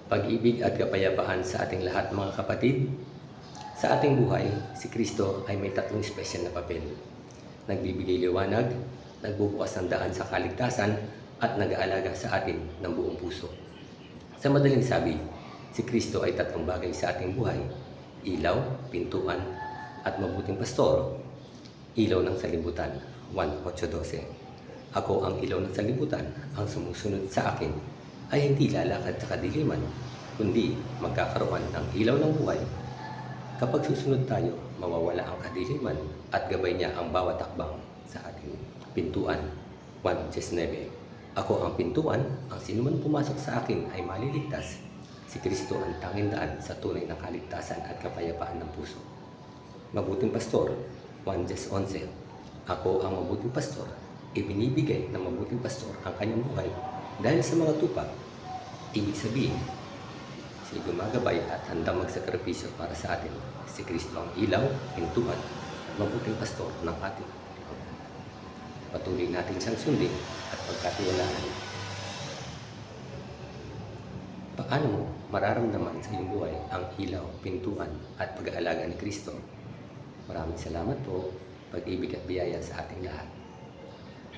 Pag-ibig at kapayapaan sa ating lahat mga kapatid. Sa ating buhay, si Kristo ay may tatlong espesyal na papel. Nagbibigay liwanag, nagbubukas ng daan sa kaligtasan, at nag-aalaga sa atin ng buong puso. Sa madaling sabi, si Kristo ay tatlong bagay sa ating buhay: ilaw, pintuan, at mabuting pastor. Ilaw ng salibutan, 1:8-12. Ako ang ilaw ng salibutan, ang sumusunod sa akin ay hindi lalakad sa kadiliman, kundi magkakaroon ng ilaw ng buhay. Kapag susunod tayo, mawawala ang kadiliman at gabay niya ang bawat takbang sa ating pintuan. 1:9. Ako ang pintuan, ang sinuman pumasok sa akin ay maliligtas. Si Kristo ang tanging daan sa tunay na kaligtasan at kapayapaan ng puso. Mabuting pastor, 1:11. Ako ang mabuting pastor, ibinibigay ng mabuting pastor ang kanyang buhay dahil sa mga tupa. Ibig sabihin, siya gumagabay at handang magsakripisyo para sa atin. Si Kristo ang ilaw, pintuan, at mabuting pastor ng ating lipunan. Patuloy natin siyang sundin at pagkatiwalaan. Paano mo mararamdaman sa iyong buhay ang ilaw, pintuan, at pag-aalaga ni Kristo? Maraming salamat po, pag-ibig at biyaya sa ating lahat.